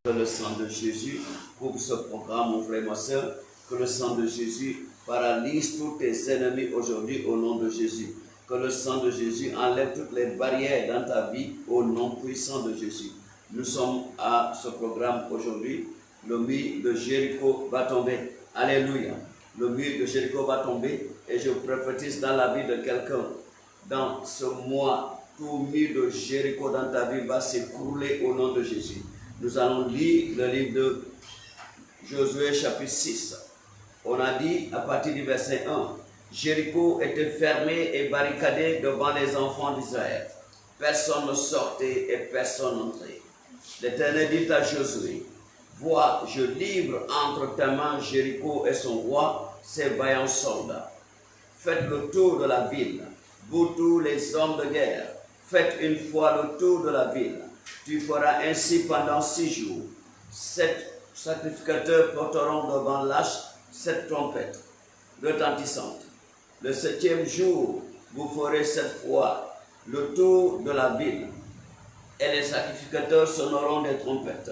Que le sang de Jésus couvre ce programme, mon frère, ma soeur. Que le sang de Jésus paralyse tous tes ennemis aujourd'hui au nom de Jésus. Que le sang de Jésus enlève toutes les barrières dans ta vie au nom puissant de Jésus. Nous sommes à ce programme aujourd'hui. Le mur de Jéricho va tomber. Alléluia. Le mur de Jéricho va tomber et je prophétise dans la vie de quelqu'un. Dans ce mois, tout mur de Jéricho dans ta vie va s'écrouler au nom de Jésus. Nous allons lire le livre de Josué chapitre 6. On a dit à partir du verset 1, Jéricho était fermé et barricadé devant les enfants d'Israël. Personne ne sortait et personne n'entrait. L'Éternel dit à Josué, vois, je livre entre tes mains Jéricho et son roi, ses vaillants soldats. Faites le tour de la ville, vous tous les hommes de guerre, faites une fois le tour de la ville. Tu feras ainsi pendant 6 jours. 7 sacrificateurs porteront devant l'arche 7 trompettes retentissantes. Le 7e jour, vous ferez 7 fois le tour de la ville. Et les sacrificateurs sonneront des trompettes.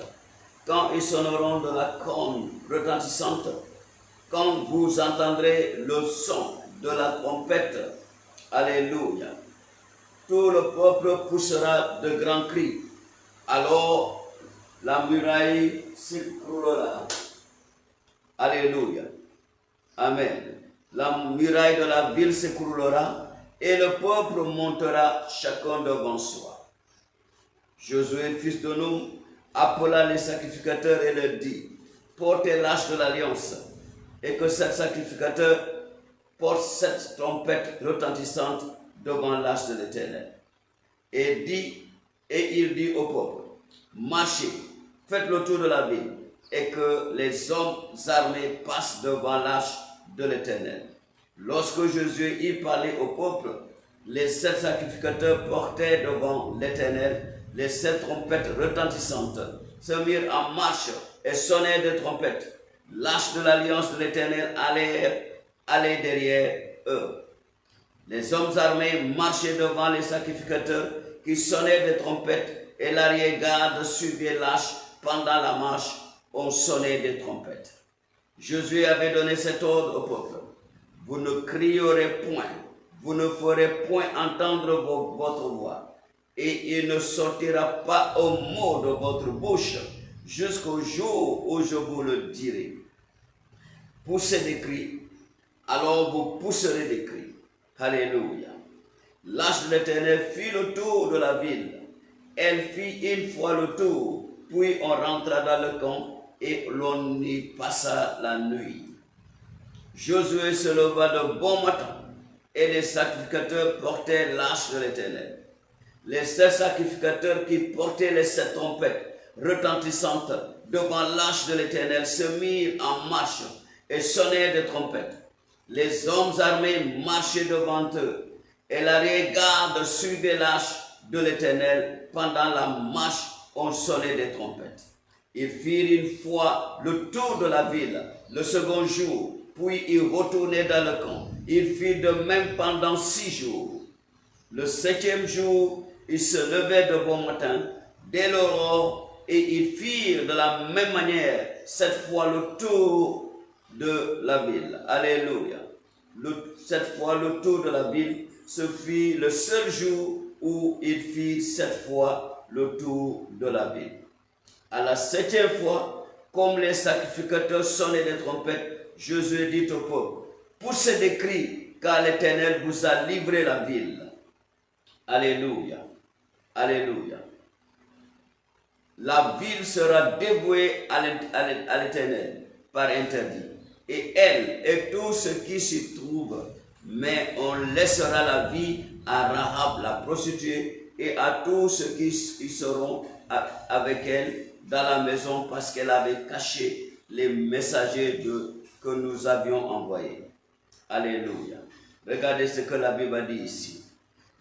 Quand ils sonneront de la corne retentissante, quand vous entendrez le son de la trompette, alléluia, tout le peuple poussera de grands cris. Alors la muraille s'écroulera. Alléluia. Amen. La muraille de la ville s'écroulera et le peuple montera chacun devant soi. Josué, fils de Nun, appela les sacrificateurs et leur dit, portez l'arche de l'alliance et que 7 sacrificateurs portent 7 trompettes retentissantes devant l'arche de l'Éternel. Et il dit au peuple, marchez, faites le tour de la ville, et que les hommes armés passent devant l'arche de l'Éternel. Lorsque Josué y parlait au peuple, les 7 sacrificateurs portaient devant l'Éternel les 7 trompettes retentissantes, se mirent en marche et sonnaient des trompettes. L'arche de l'alliance de l'Éternel allait derrière eux. Les hommes armés marchaient devant les sacrificateurs qui sonnaient des trompettes et l'arrière-garde suivait l'arche. Pendant la marche, on sonnait des trompettes. Josué avait donné cet ordre au peuple. Vous ne crierez point, vous ne ferez point entendre votre voix, et il ne sortira pas un mot de votre bouche jusqu'au jour où je vous le dirai. Poussez des cris, alors vous pousserez des cris. Alléluia. L'arche de l'Éternel fit le tour de la ville. Elle fit une fois le tour, puis on rentra dans le camp et l'on y passa la nuit. Josué se leva de bon matin et les sacrificateurs portaient l'arche de l'Éternel. Les 7 sacrificateurs qui portaient les 7 trompettes retentissantes devant l'arche de l'Éternel se mirent en marche et sonnaient des trompettes. Les hommes armés marchaient devant eux et l'arrière-garde suivait l'arche de l'Éternel. Pendant la marche, on sonnait des trompettes. Ils firent une fois le tour de la ville le second jour, puis ils retournaient dans le camp. Ils firent de même pendant 6 jours. Le 7e jour, ils se levaient de bon matin, dès l'aurore, et ils firent de la même manière 7 fois le tour de la ville. Alléluia. 7 fois le tour de la ville, ce fut le seul jour où ils firent 7 fois le tour de la ville. À la 7e fois, comme les sacrificateurs sonnaient des trompettes, Josué dit au peuple, poussez des cris, car l'Éternel vous a livré la ville. Alléluia. Alléluia. La ville sera dévouée à l'Éternel par interdit, et elle et tout ce qui s'y trouve, mais on laissera la vie à Rahab la prostituée et à tous ceux qui seront avec elle dans la maison parce qu'elle avait caché les messagers que nous avions envoyés. Alléluia. Regardez ce que la Bible dit ici.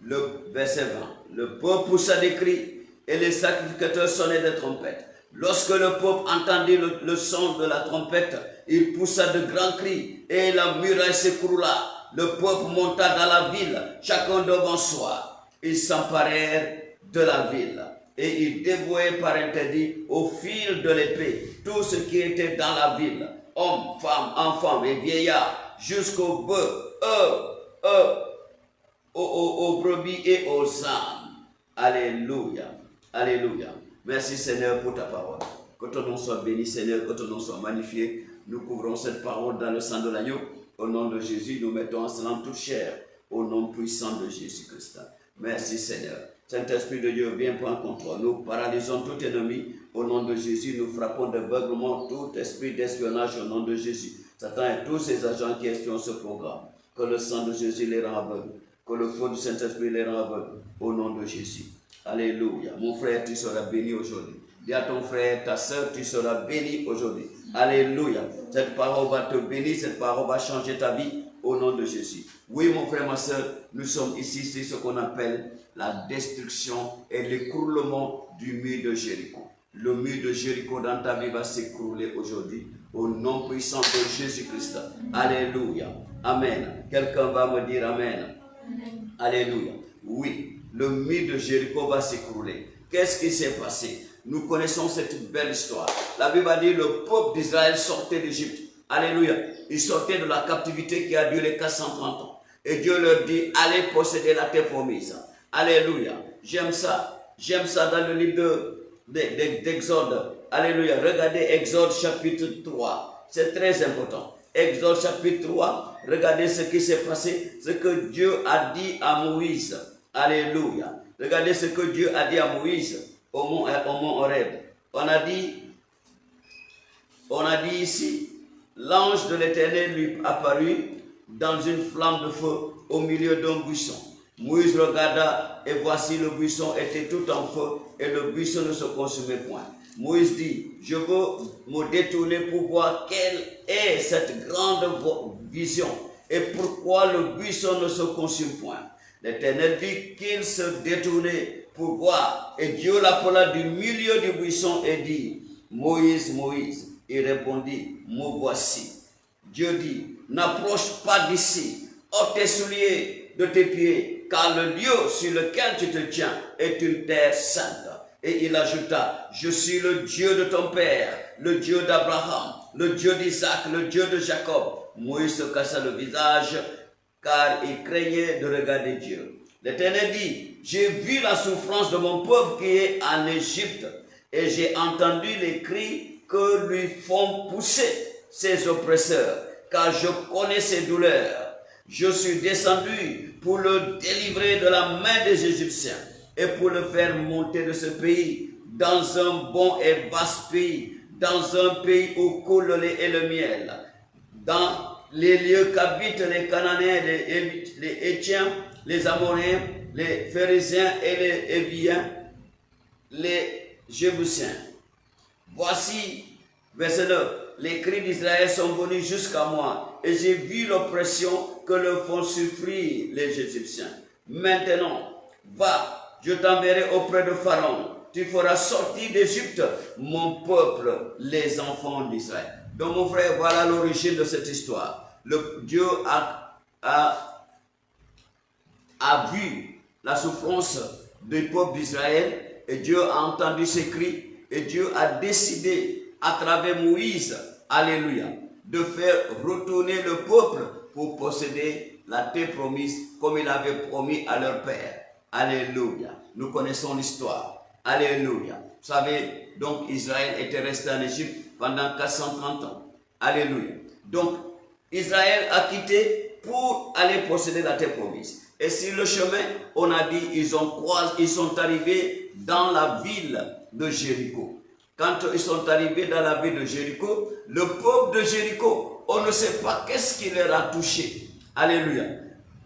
Le verset 20. Le peuple poussa des cris et les sacrificateurs sonnaient des trompettes. Lorsque le peuple entendit le son de la trompette, il poussa de grands cris et la muraille s'écroula. Le peuple monta dans la ville, chacun devant soi. Ils s'emparèrent de la ville. et il dévouait par interdit au fil de l'épée tout ce qui était dans la ville, hommes, femmes, enfants et vieillards, jusqu'aux bœufs, aux brebis et aux ânes. Alléluia. Alléluia. Merci Seigneur pour ta parole. Que ton nom soit béni, Seigneur, que ton nom soit magnifié. Nous couvrons cette parole dans le sang de l'agneau. Au nom de Jésus, nous mettons en cela toute chair. Au nom puissant de Jésus-Christ. Merci Seigneur. Saint-Esprit de Dieu, viens prendre contrôle. Nous paralysons tout ennemi. Au nom de Jésus, nous frappons d'aveuglement tout esprit d'espionnage au nom de Jésus. Satan et tous ses agents qui espionnent ce programme. Que le sang de Jésus les rend aveugles. Que le feu du Saint-Esprit les rend aveugles. Au nom de Jésus. Alléluia. Mon frère, tu seras béni aujourd'hui. Dis à ton frère, ta soeur, tu seras béni aujourd'hui. Alléluia. Cette parole va te bénir, cette parole va changer ta vie au nom de Jésus. Oui, mon frère, ma soeur, nous sommes ici, c'est ce qu'on appelle la destruction et l'écroulement du mur de Jéricho. Le mur de Jéricho dans ta vie va s'écrouler aujourd'hui au nom puissant de Jésus-Christ. Alléluia. Amen. Quelqu'un va me dire Amen. Alléluia. Oui, le mur de Jéricho va s'écrouler. Qu'est-ce qui s'est passé? Nous connaissons cette belle histoire. La Bible a dit le peuple d'Israël sortait d'Égypte. Alléluia. Ils sortaient de la captivité qui a duré 430 ans. Et Dieu leur dit, allez posséder la terre promise. Alléluia. J'aime ça. J'aime ça dans le livre d'Exode. Alléluia. Regardez Exode chapitre 3. C'est très important. Exode chapitre 3. Regardez ce qui s'est passé. Ce que Dieu a dit à Moïse. Alléluia. Regardez ce que Dieu a dit à Moïse au mont Horeb. On a dit ici, l'ange de l'Éternel lui apparut dans une flamme de feu au milieu d'un buisson. Moïse regarda et voici le buisson était tout en feu et le buisson ne se consumait point. Moïse dit, je veux me détourner pour voir quelle est cette grande vision et pourquoi le buisson ne se consume point. L'Éternel dit qu'il se détournait pour voir. Et Dieu l'appela du milieu du buisson et dit, Moïse, Moïse. Il répondit, me voici. Dieu dit, n'approche pas d'ici, ôte tes souliers de tes pieds, car le lieu sur lequel tu te tiens est une terre sainte. Et il ajouta, je suis le Dieu de ton père, le Dieu d'Abraham, le Dieu d'Isaac, le Dieu de Jacob. Moïse se cassa le visage, car il craignait de regarder Dieu. L'Éternel dit, j'ai vu la souffrance de mon peuple qui est en Égypte, et j'ai entendu les cris que lui font pousser ses oppresseurs, car je connais ses douleurs. Je suis descendu pour le délivrer de la main des Égyptiens, et pour le faire monter de ce pays dans un bon et vaste pays, dans un pays où coule le lait et le miel, dans les lieux qu'habitent les Cananéens, les Hétiens, les Amoréens, les Phérésiens et les Héviens, les Jébusiens. Voici, verset 9, les cris d'Israël sont venus jusqu'à moi, et j'ai vu l'oppression que leur font souffrir les Égyptiens. Maintenant, va, je t'enverrai auprès de Pharaon. Tu feras sortir d'Égypte mon peuple, les enfants d'Israël. Donc mon frère, voilà l'origine de cette histoire. Dieu a vu la souffrance du peuple d'Israël et Dieu a entendu ses cris et Dieu a décidé à travers Moïse, alléluia, de faire retourner le peuple pour posséder la terre promise comme il avait promis à leur père. Alléluia. Nous connaissons l'histoire. Alléluia. Vous savez, donc Israël était resté en Égypte pendant 430 ans. Alléluia. Donc, Israël a quitté pour aller posséder la terre promise. Et sur le chemin, on a dit, ils sont arrivés dans la ville de Jéricho. Quand ils sont arrivés dans la ville de Jéricho, le peuple de Jéricho, on ne sait pas qu'est-ce qui leur a touché. Alléluia.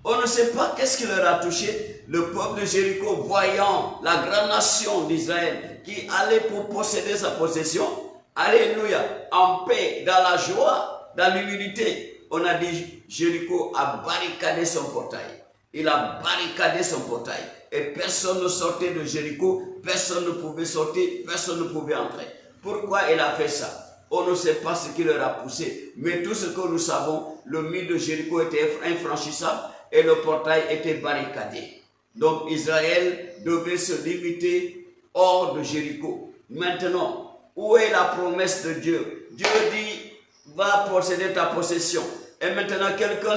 On ne sait pas qu'est-ce qui leur a touché. Le peuple de Jéricho, voyant la grande nation d'Israël qui allait pour posséder sa possession, alléluia, en paix, dans la joie, dans l'humilité, on a dit, Jéricho a barricadé son portail. Il a barricadé son portail. Et personne ne sortait de Jéricho, personne ne pouvait sortir, personne ne pouvait entrer. Pourquoi il a fait ça? On ne sait pas ce qui leur a poussé. Mais tout ce que nous savons, le mur de Jéricho était infranchissable et le portail était barricadé. Donc Israël devait se limiter hors de Jéricho. Maintenant, où est la promesse de Dieu? Dieu dit, va posséder ta possession. Et maintenant, quelqu'un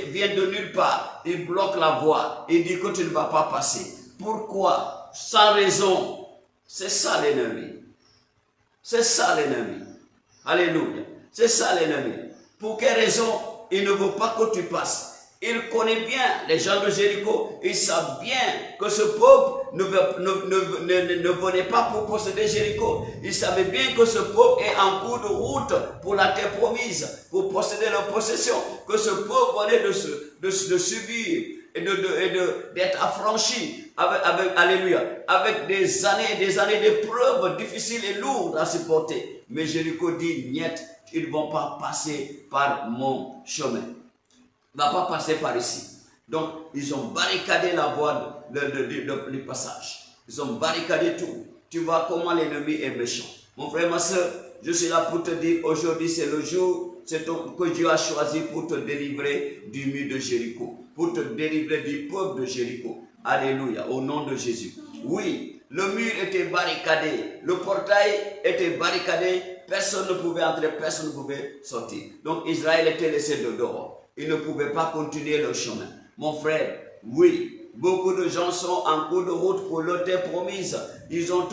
vient de nulle part, il bloque la voie, il dit que tu ne vas pas passer. Pourquoi? Sans raison. C'est ça l'ennemi. C'est ça l'ennemi. Alléluia. C'est ça l'ennemi. Pour quelle raison? Il ne veut pas que tu passes. Il connaît bien les gens de Jéricho. Ils savent bien que ce peuple ne venait pas pour posséder Jéricho. Ils savaient bien que ce peuple est en cours de route pour la terre promise, pour posséder leur possession. Que ce peuple venait de subir et d'être affranchi alléluia, avec des années d'épreuves difficiles et lourdes à supporter. Mais Jéricho dit, niet, ils ne vont pas passer par mon chemin. Ne va pas passer par ici. Donc, ils ont barricadé la voie du passage. Ils ont barricadé tout. Tu vois comment l'ennemi est méchant. Mon frère, ma soeur, je suis là pour te dire, aujourd'hui c'est le jour que Dieu a choisi pour te délivrer du mur de Jéricho, pour te délivrer du peuple de Jéricho. Alléluia, au nom de Jésus. Oui, le mur était barricadé, le portail était barricadé, personne ne pouvait entrer, personne ne pouvait sortir. Donc Israël était laissé de dehors. Ils ne pouvaient pas continuer leur chemin. Mon frère, oui, beaucoup de gens sont en cours de route pour leur terre promise. Ils ont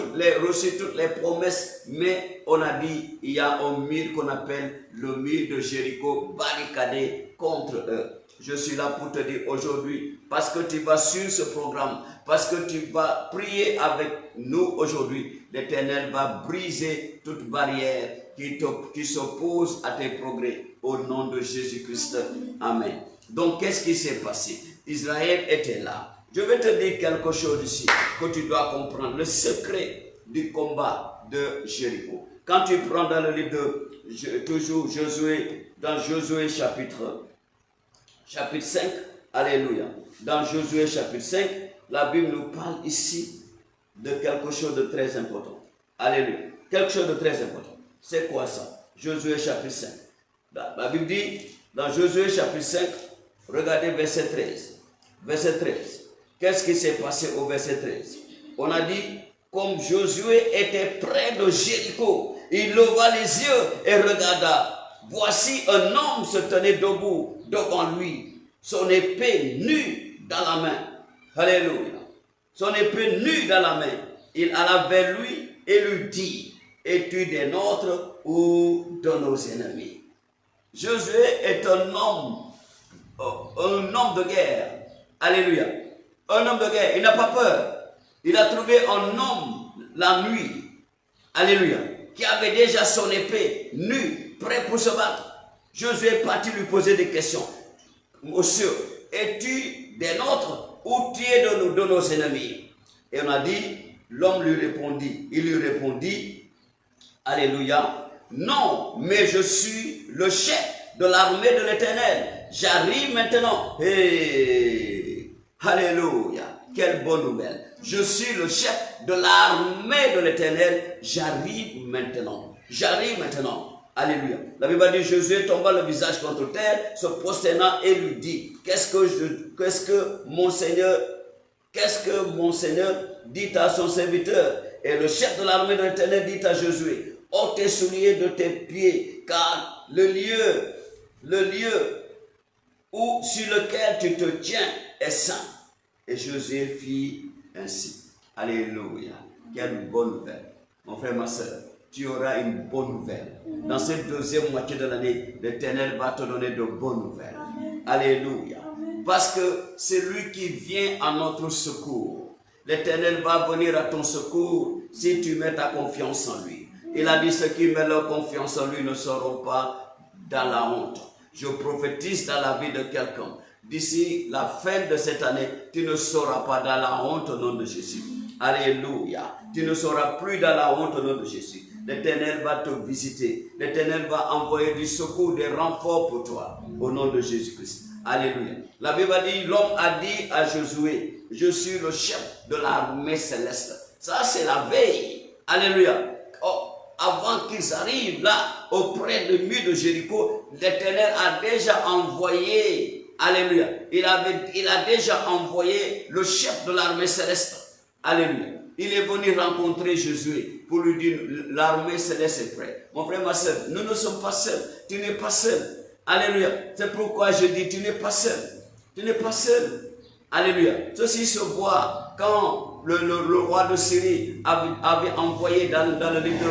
reçu toutes les promesses, mais on a dit, il y a un mur qu'on appelle le mur de Jéricho barricadé contre eux. Je suis là pour te dire aujourd'hui, parce que tu vas sur ce programme, parce que tu vas prier avec nous aujourd'hui, l'Éternel va briser toute barrière qui s'oppose à tes progrès. Au nom de Jésus-Christ. Amen. Donc, qu'est-ce qui s'est passé? Israël était là. Je vais te dire quelque chose ici que tu dois comprendre. Le secret du combat de Jéricho. Quand tu prends dans le livre de toujours Josué, dans Josué chapitre 5, alléluia. Dans Josué chapitre 5, la Bible nous parle ici de quelque chose de très important. Alléluia. Quelque chose de très important. C'est quoi ça? Josué chapitre 5. La Bible dit, dans Josué chapitre 5, regardez verset 13. Verset 13. Qu'est-ce qui s'est passé au verset 13? On a dit, comme Josué était près de Jéricho, il leva les yeux et regarda. Voici un homme se tenait debout devant lui, son épée nue dans la main. Alléluia. Son épée nue dans la main. Il alla vers lui et lui dit, es-tu des nôtres ou de nos ennemis? Josué est un homme de guerre. Alléluia. Un homme de guerre. Il n'a pas peur. Il a trouvé un homme la nuit. Alléluia. Qui avait déjà son épée nue, prêt pour se battre. Josué est parti lui poser des questions. Monsieur, es-tu des nôtres ou tu es de nos ennemis? Et on a dit, l'homme lui répondit. Il lui répondit, alléluia. Non, mais je suis le chef de l'armée de l'Éternel. J'arrive maintenant. Hey, alléluia. Quelle bonne nouvelle. Je suis le chef de l'armée de l'Éternel. J'arrive maintenant. J'arrive maintenant. Alléluia. La Bible dit, Josué tomba le visage contre terre, se prosternant et lui dit, qu'est-ce que mon Seigneur dit à son serviteur? Et le chef de l'armée de l'Éternel dit à Josué, ôte tes souliers de tes pieds, car le lieu sur lequel tu te tiens est saint. Et Josué fit ainsi. Alléluia. Quelle bonne nouvelle. Mon frère, ma soeur, tu auras une bonne nouvelle. Dans cette deuxième moitié de l'année, l'Éternel va te donner de bonnes nouvelles. Alléluia. Parce que c'est lui qui vient à notre secours. L'Éternel va venir à ton secours si tu mets ta confiance en lui. Il a dit, ceux qui mettent leur confiance en lui ne seront pas dans la honte. Je prophétise dans la vie de quelqu'un. D'ici la fin de cette année, tu ne seras pas dans la honte au nom de Jésus. Alléluia. Tu ne seras plus dans la honte au nom de Jésus. L'Éternel va te visiter. L'Éternel va envoyer du secours, des renforts pour toi. Au nom de Jésus-Christ. Alléluia. La Bible dit, l'homme a dit à Josué, je suis le chef de l'armée céleste. Ça, c'est la veille. Alléluia. Oh, avant qu'ils arrivent là, auprès du mur de Jéricho, l'Éternel a déjà envoyé, alléluia, il a déjà envoyé le chef de l'armée céleste. Alléluia. Il est venu rencontrer Josué pour lui dire, l'armée céleste est prête. Mon frère, ma soeur, nous ne sommes pas seuls. Tu n'es pas seul. Alléluia. C'est pourquoi je dis, tu n'es pas seul. Tu n'es pas seul. Alléluia. Ceci se voit quand le roi de Syrie avait envoyé dans le livre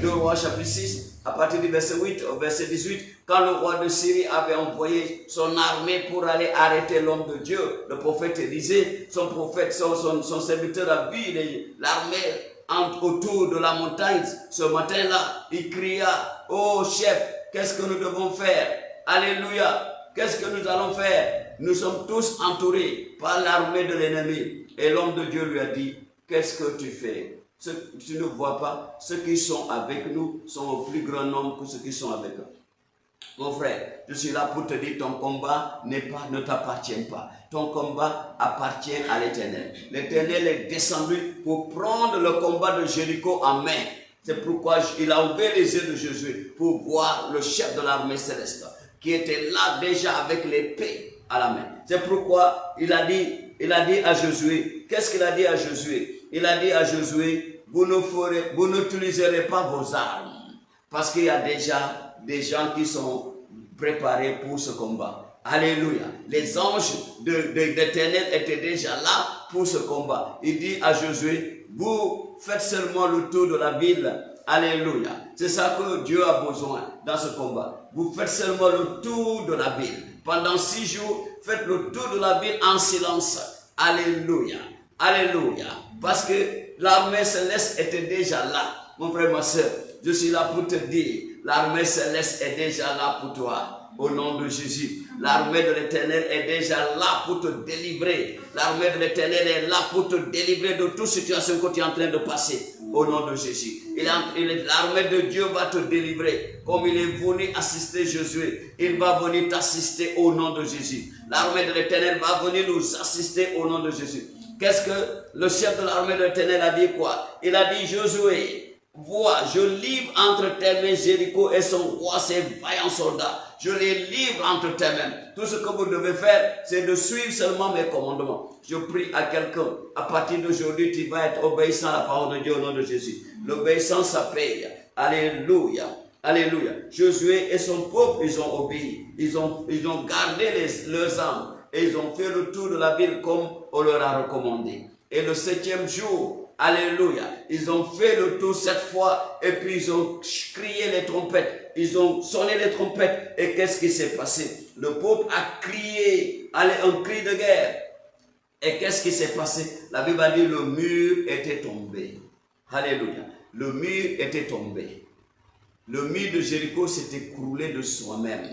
de Roi chapitre 6, à partir du verset 8 au verset 18, quand le roi de Syrie avait envoyé son armée pour aller arrêter l'homme de Dieu, le prophète Élisée, son serviteur a vu l'armée autour de la montagne. Ce matin-là, il cria, oh chef, qu'est-ce que nous devons faire? Alléluia. Qu'est-ce que nous allons faire? Nous sommes tous entourés par l'armée de l'ennemi. Et l'homme de Dieu lui a dit, qu'est-ce que tu fais? Tu ne vois pas, ceux qui sont avec nous sont au plus grand nombre que ceux qui sont avec eux. Mon frère, je suis là pour te dire, ton combat ne t'appartient pas. Ton combat appartient à l'Éternel. L'Éternel est descendu pour prendre le combat de Jéricho en main. C'est pourquoi il a ouvert les yeux de Jésus pour voir le chef de l'armée céleste qui était là déjà avec l'épée à la main. C'est pourquoi il a dit à Josué, qu'est-ce qu'il a dit à Josué? Il a dit à Josué, vous n'utiliserez pas vos armes, parce qu'il y a déjà des gens qui sont préparés pour ce combat. Alléluia. Les anges de l'Éternel étaient déjà là pour ce combat. Il dit à Josué, vous faites seulement le tour de la ville. Alléluia. C'est ça que Dieu a besoin dans ce combat. Vous faites seulement le tour de la ville. Pendant 6 jours, faites le tour de la ville en silence. Alléluia. Alléluia. Parce que l'armée céleste était déjà là. Mon frère, ma soeur, je suis là pour te dire, l'armée céleste est déjà là pour toi. Au nom de Jésus. L'armée de l'Éternel est déjà là pour te délivrer. L'armée de l'Éternel est là pour te délivrer de toute situation que tu es en train de passer. Au nom de Jésus. L'armée de Dieu va te délivrer. Comme il est venu assister Josué, il va venir t'assister au nom de Jésus. L'armée de l'Éternel va venir nous assister au nom de Jésus. Qu'est-ce que le chef de l'armée de l'Éternel a dit quoi? Il a dit, Josué, vois, je livre entre tes mains Jéricho et son roi, ses vaillants soldats. Je les livre entre tes mains. Tout ce que vous devez faire, c'est de suivre seulement mes commandements. Je prie à quelqu'un, à partir d'aujourd'hui, tu vas être obéissant à la parole de Dieu au nom de Jésus. L'obéissance, ça paye. Alléluia. Alléluia. Josué et son peuple, ils ont obéi. Ils ont gardé leurs armes. Et ils ont fait le tour de la ville comme on leur a recommandé. Et le 7e jour, alléluia, ils ont fait le tour 7 fois et puis ils ont crié les trompettes. Ils ont sonné les trompettes. Et qu'est-ce qui s'est passé? Le peuple a crié, un cri de guerre. Et qu'est-ce qui s'est passé? La Bible a dit le mur était tombé. Alléluia. Le mur était tombé. Le mur de Jéricho s'est écroulé de soi-même.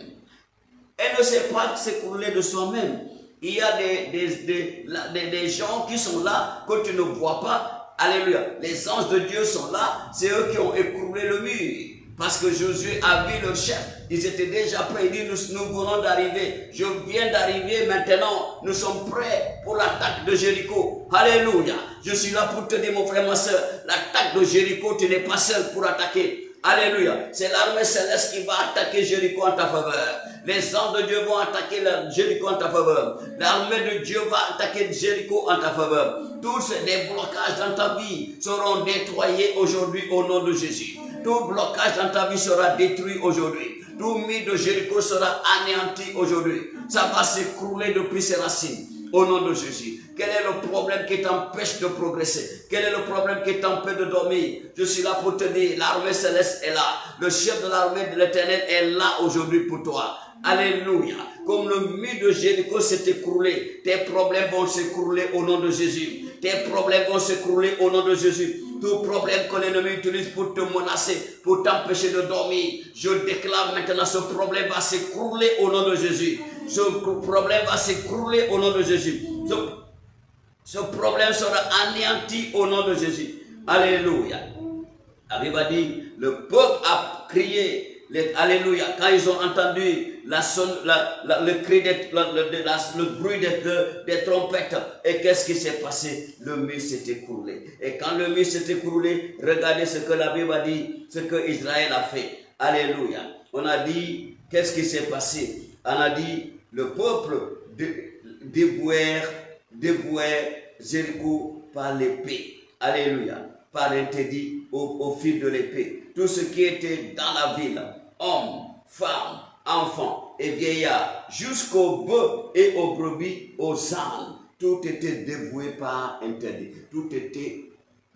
Elle ne s'est pas s'écrouler de soi-même. Il y a des gens qui sont là que tu ne vois pas. Alléluia. Les anges de Dieu sont là. C'est eux qui ont écroulé le mur. Parce que Josué a vu le chef. Ils étaient déjà prêts. Il dit, nous venons d'arriver. Je viens d'arriver maintenant. Nous sommes prêts pour l'attaque de Jéricho. Alléluia. Je suis là pour te dire, mon frère, ma soeur. L'attaque de Jéricho, tu n'es pas seul pour attaquer. Alléluia. C'est l'armée céleste qui va attaquer Jéricho en ta faveur. Les anges de Dieu vont attaquer Jéricho en ta faveur. L'armée de Dieu va attaquer Jéricho en ta faveur. Tous ces blocages dans ta vie seront nettoyés aujourd'hui au nom de Jésus. Tout blocage dans ta vie sera détruit aujourd'hui. Tout mur de Jéricho sera anéanti aujourd'hui. Ça va s'écrouler depuis ses racines. Au nom de Jésus. Quel est le problème qui t'empêche de progresser? Quel est le problème qui t'empêche de dormir? Je suis là pour te dire, l'armée céleste est là. Le chef de l'armée de l'Éternel est là aujourd'hui pour toi. Alléluia. Comme le mur de Jéricho s'est écroulé, tes problèmes vont s'écrouler au nom de Jésus. Tes problèmes vont s'écrouler au nom de Jésus. Tout problème que l'ennemi utilise pour te menacer, pour t'empêcher de dormir, je déclare maintenant ce problème va s'écrouler au nom de Jésus. Ce problème va s'écrouler au nom de Jésus. Ce problème sera anéanti au nom de Jésus. Alléluia. La Bible a dit, le peuple a crié. Alléluia. Quand ils ont entendu le cri, le bruit des trompettes, et qu'est-ce qui s'est passé? Le mur s'est écroulé. Et quand le mur s'est écroulé, regardez ce que la Bible a dit, ce que Israël a fait. Alléluia. On a dit, qu'est-ce qui s'est passé? On a dit, le peuple dévouèrent Jéricho par l'épée. Alléluia. Par l'interdit au fil de l'épée. Tout ce qui était dans la ville, hommes, femmes, enfants et vieillards, jusqu'aux bœufs et aux brebis, aux ânes, tout était dévoué par interdit. Tout était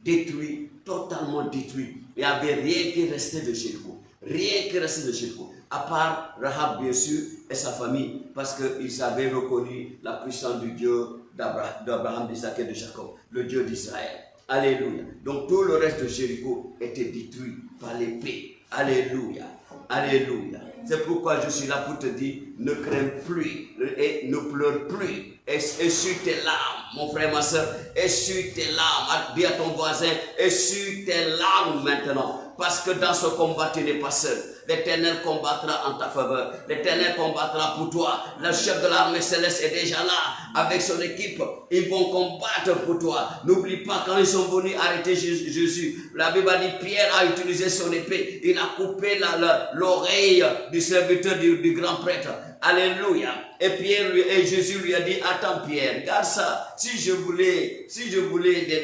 détruit, totalement détruit. Il n'y avait rien qui restait de Jéricho. Rien qui restait de Jéricho. À part Rahab, bien sûr, et sa famille, parce qu'ils avaient reconnu la puissance du Dieu d'Abraham, d'Isaac et de Jacob, le Dieu d'Israël. Alléluia. Donc tout le reste de Jéricho était détruit par l'épée. Alléluia. Alléluia. C'est pourquoi je suis là pour te dire, ne crains plus et ne pleure plus. Essuie tes larmes, mon frère, ma soeur. Essuie tes larmes. Dis à ton voisin, essuie tes larmes maintenant. Parce que dans ce combat, tu n'es pas seul. L'Éternel combattra en ta faveur. L'Éternel combattra pour toi. Le chef de l'armée céleste est déjà là avec son équipe. Ils vont combattre pour toi. N'oublie pas quand ils sont venus arrêter Jésus. La Bible a dit Pierre a utilisé son épée. Il a coupé l'oreille du serviteur du grand prêtre. Alléluia. Et Jésus lui a dit, attends Pierre, regarde ça. Si je voulais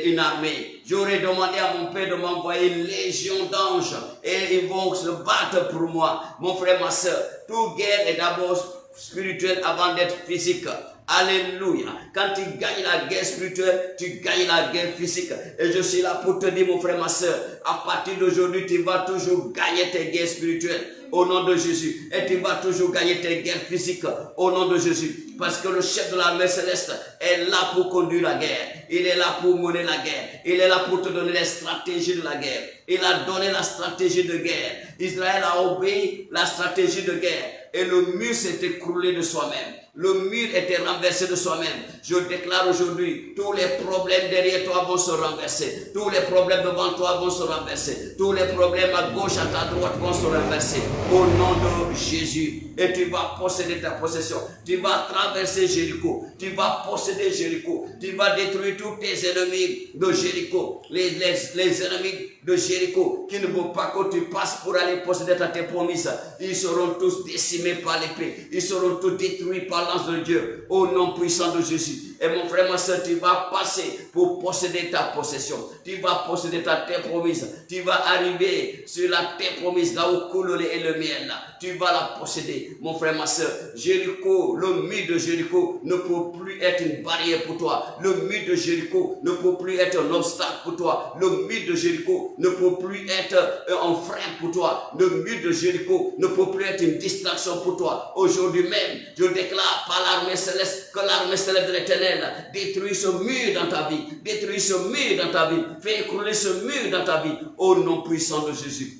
une armée, j'aurais demandé à mon père de m'envoyer une légion d'anges et ils vont se battre pour moi. Mon frère, ma soeur, toute guerre est d'abord spirituelle avant d'être physique. Alléluia. Quand tu gagnes la guerre spirituelle, tu gagnes la guerre physique. Et je suis là pour te dire, mon frère, ma soeur, à partir d'aujourd'hui, tu vas toujours gagner tes guerres spirituelles au nom de Jésus. Et tu vas toujours gagner tes guerres physiques au nom de Jésus. Parce que le chef de l'armée céleste est là pour conduire la guerre. Il est là pour mener la guerre. Il est là pour te donner les stratégies de la guerre. Il a donné la stratégie de guerre. Israël a obéi la stratégie de guerre. Et le mur s'est écroulé de soi-même. Le mur était renversé de soi-même. Je déclare aujourd'hui, tous les problèmes derrière toi vont se renverser. Tous les problèmes devant toi vont se renverser. Tous les problèmes à gauche, à ta droite vont se renverser. Au nom de Jésus. Et tu vas posséder ta possession. Tu vas traverser Jéricho. Tu vas posséder Jéricho. Tu vas détruire tous tes ennemis de Jéricho. Les ennemis de Jéricho qui ne veulent pas que tu passes pour aller posséder tes promesses. Ils seront tous décimés par l'épée. Ils seront tous détruits par l'ange de Dieu. Au nom puissant de Jésus. Et mon frère, ma soeur, tu vas passer pour posséder ta possession. Tu vas posséder tes promesses. Tu vas arriver sur la terre promise, là où coule le lait et le miel. Là. Tu vas la posséder, mon frère, ma soeur. Jéricho, le mur de Jéricho ne peut plus être une barrière pour toi. Le mur de Jéricho ne peut plus être un obstacle pour toi. Le mur de Jéricho ne peut plus être un frein pour toi. Le mur de Jéricho ne peut plus être une distraction pour toi. Aujourd'hui même, je déclare par l'armée céleste que l'armée céleste de l'Éternel détruis ce mur dans ta vie. Détruis ce mur dans ta vie. Fais écrouler ce mur dans ta vie. Au nom puissant de Jésus.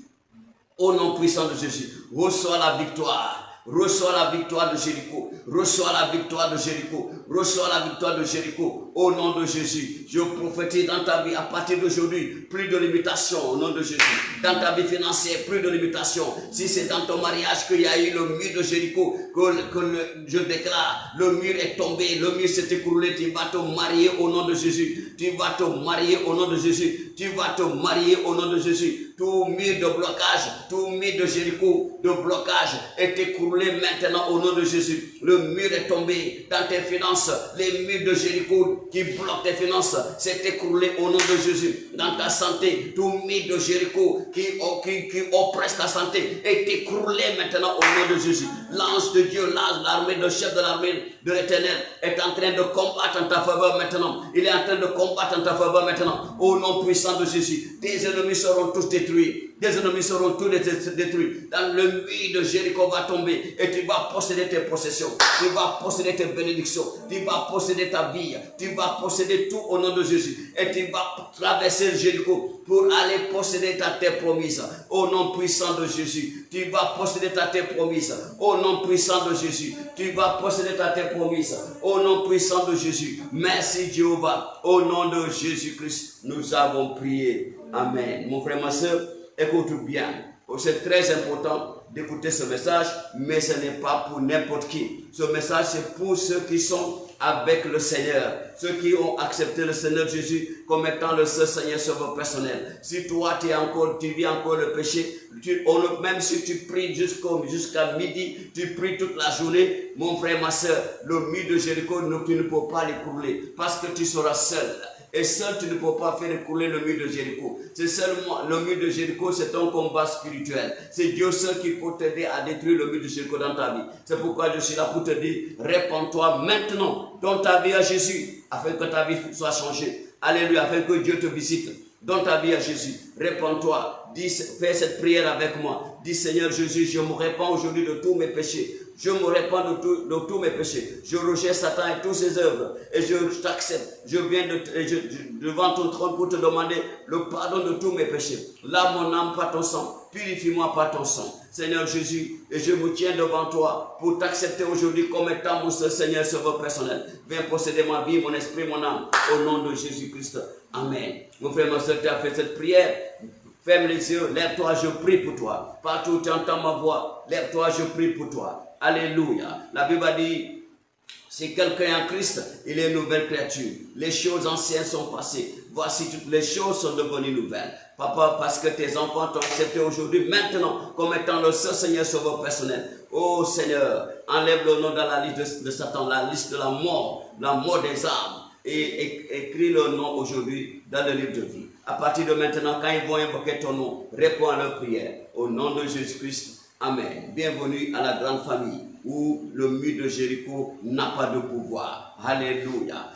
Au nom puissant de Jésus. Reçois la victoire. Reçois la victoire de Jéricho. Reçois la victoire de Jéricho. Reçois la victoire de Jéricho. Au nom de Jésus. Je prophétise dans ta vie à partir d'aujourd'hui. Plus de limitation au nom de Jésus. Dans ta vie financière, plus de limitation. Si c'est dans ton mariage qu'il y a eu le mur de Jéricho, je déclare, le mur est tombé, le mur s'est écroulé. Tu vas te marier au nom de Jésus. Tu vas te marier au nom de Jésus. Tu vas te marier au nom de Jésus. Tout mur de blocage, tout mur de Jéricho, de blocage est écroulé maintenant au nom de Jésus. Le mur est tombé dans tes finances. Les murs de Jéricho qui bloquent tes finances s'est écroulé au nom de Jésus. Dans ta santé, tout mur de Jéricho qui oppresse ta santé est écroulé maintenant au nom de Jésus. L'ange de Dieu, l'armée, le chef de l'armée de l'Éternel est en train de combattre en ta faveur maintenant. Il est en train de combattre en ta faveur maintenant. Au nom puissant de Jésus, tes ennemis seront tous détruits. Tes ennemis seront tous détruits. Dans le mur de Jéricho va tomber et tu vas posséder tes possessions. Tu vas posséder tes bénédictions. Tu vas posséder ta vie. Tu vas posséder tout au nom de Jésus. Et tu vas traverser Jéricho pour aller posséder ta terre promise. Au nom puissant de Jésus. Tu vas posséder ta terre promise. Au nom puissant de Jésus. Tu vas posséder ta terre promise. Au nom puissant de Jésus. Merci Jéhovah. Au nom de Jésus-Christ, nous avons prié. Amen. Mon frère, ma soeur, écoute bien. C'est très important d'écouter ce message, mais ce n'est pas pour n'importe qui. Ce message, c'est pour ceux qui sont avec le Seigneur, ceux qui ont accepté le Seigneur Jésus comme étant le seul Seigneur sauveur personnel. Si toi, tu vis encore le péché, même si tu pries jusqu'à midi, tu pries toute la journée, mon frère, ma soeur, le mur de Jéricho, tu ne peux pas l'écrouler parce que tu seras seul. Et seul tu ne peux pas faire écouler le mur de Jéricho. C'est seulement le mur de Jéricho, c'est un combat spirituel. C'est Dieu seul qui peut t'aider à détruire le mur de Jéricho dans ta vie. C'est pourquoi je suis là pour te dire, répands-toi maintenant dans ta vie à Jésus, afin que ta vie soit changée. Alléluia, afin que Dieu te visite dans ta vie à Jésus. Répands-toi, fais cette prière avec moi. Dis Seigneur Jésus, je me répands aujourd'hui de tous mes péchés. Je me répands de tous mes péchés. Je rejette Satan et toutes ses œuvres. Et je t'accepte. Je viens devant ton trône pour te demander le pardon de tous mes péchés. Lave mon âme par ton sang. Purifie-moi par ton sang. Seigneur Jésus, et je me tiens devant toi pour t'accepter aujourd'hui comme étant mon seul Seigneur Sauveur personnel. Viens posséder ma vie, mon esprit, mon âme. Au nom de Jésus-Christ. Amen. Mon frère, ma soeur, tu as fait cette prière. Ferme les yeux, lève-toi, je prie pour toi. Partout où tu entends ma voix, lève-toi, je prie pour toi. Alléluia. La Bible dit, si quelqu'un est en Christ, il est une nouvelle créature. Les choses anciennes sont passées. Voici, toutes les choses sont devenues nouvelles. Papa, parce que tes enfants t'ont accepté aujourd'hui, maintenant, comme étant le seul Seigneur Sauveur personnel. Oh Seigneur, enlève le nom dans la liste de Satan, la liste de la mort des âmes. Et écris le nom aujourd'hui dans le livre de vie. À partir de maintenant, quand ils vont invoquer ton nom, réponds à leur prière. Au nom de Jésus-Christ. Amen. Bienvenue à la grande famille où le mur de Jéricho n'a pas de pouvoir. Alléluia.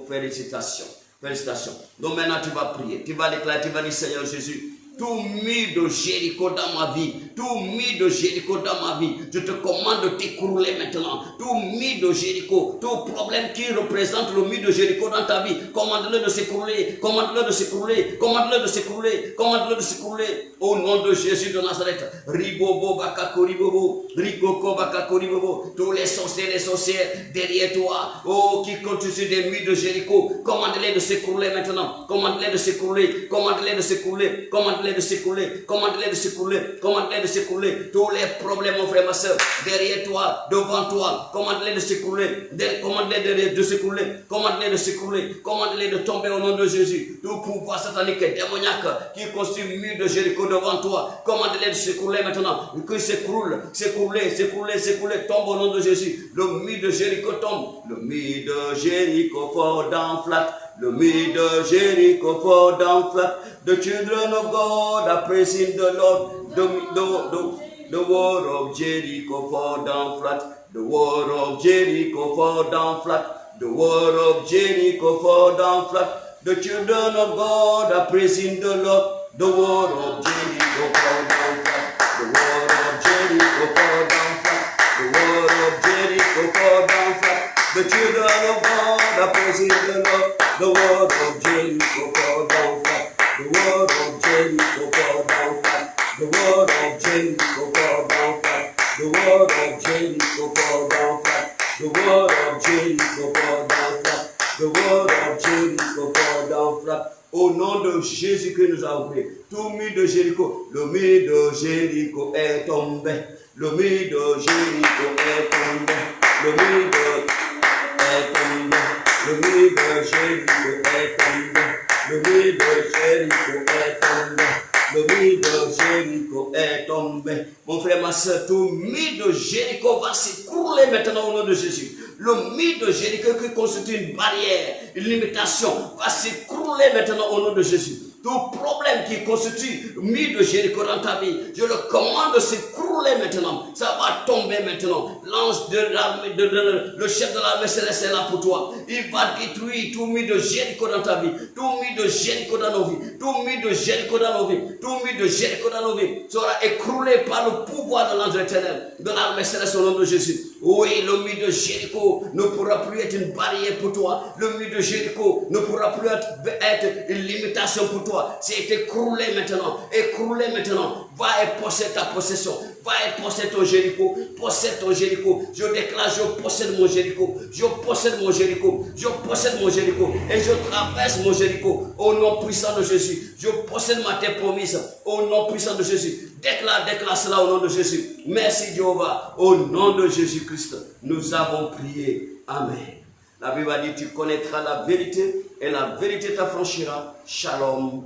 Félicitations. Félicitations. Donc maintenant tu vas prier. Tu vas déclarer, tu vas dire Seigneur Jésus, tout mur de Jéricho dans ma vie, tout mur de Jéricho dans ma vie, je te commande de t'écrouler maintenant. Tout mur de Jéricho, tout problème qui représente le mur de Jéricho dans ta vie, commande-le de s'écrouler, commande-le de s'écrouler, commande-le de s'écrouler, commande-le de s'écrouler. Au nom de Jésus de Nazareth, Ribobo Bakakoribobo, Rikoko Bakakoribobo, tous les sorciers, les sorcières derrière toi, oh, qui constituent des murs de Jéricho, commande-les de s'écrouler maintenant, commande-les de s'écrouler, commande-les de s'écrouler, commande-les de s'écrouler, commande-les de s'écrouler, commande-les de s'écrouler. Tous les problèmes, mon frère, ma soeur, derrière toi, devant toi, commande-les de s'écrouler, commande-les de s'écrouler, commande-les de s'écrouler, commande-les de tomber au nom de Jésus. Tout pouvoir satanique et démoniaque qui constitue le mur de Jéricho devant toi, commande-les de s'écrouler maintenant, que s'écroule, s'écrouler, s'écrouler, s'écrouler, tombe au nom de Jésus. Le mur de Jéricho tombe, le mur de Jéricho fall down flat. The mid of Jericho fall down flat. The children of God are praising the Lord. The wall of Jericho fall down flat. The wall of Jericho fall down flat. The wall of Jericho fall down flat. The children of God are praising the Lord. The wall of Jericho fall down flat. The wall of Jericho fall down flat. The wall of Jericho fall down flat. The children of God are praising the Lord. The wall of Jericho fall down flat. The wall of Jericho fall down flat. The wall of Jericho fall down flat. The wall of Jericho fall down flat. The wall of Jericho fall down flat. The wall of Jericho fall down flat. Au nom de Jésus que nous avons prié. Tout mur de Jéricho, le mur de Jéricho est tombé. Le mur de Jéricho est tombé. Le mur est tombé. Le mur de Jéricho est tombé. Le mur de Jéricho est tombé. Le mur de Jéricho est tombé. Mon frère, ma soeur, tout mur de Jéricho va s'écrouler maintenant au nom de Jésus. Le mur de Jéricho qui constitue une barrière, une limitation, va s'écrouler maintenant au nom de Jésus. Tout problème qui constitue le mur de Jéricho dans ta vie, je le commande de s'écrouler maintenant. Ça va tomber maintenant. L'ange de l'armée, le chef de l'armée céleste est là pour toi. Il va détruire tout mur de Jéricho dans ta vie, tout mur de Jéricho dans nos vies, tout mur de Jéricho dans nos vies, tout mur de Jéricho dans nos vies sera écroulé par le pouvoir de l'ange éternel, de l'armée céleste au nom de Jésus. Oui, le mur de Jéricho ne pourra plus être une barrière pour toi. Le mur de Jéricho ne pourra plus être une limitation pour toi. C'est écroulé maintenant. Écroulé maintenant. Va et possède ta possession. Va et possède ton Jéricho. Possède ton Jéricho. Je déclare, je possède mon Jéricho. Je possède mon Jéricho. Je possède mon Jéricho. Et je traverse mon Jéricho. Au nom puissant de Jésus. Je possède ma terre promise. Au nom puissant de Jésus. Déclare cela au nom de Jésus. Merci Jéhovah. Au nom de Jésus-Christ, nous avons prié. Amen. La Bible dit, tu connaîtras la vérité et la vérité t'affranchira. Shalom.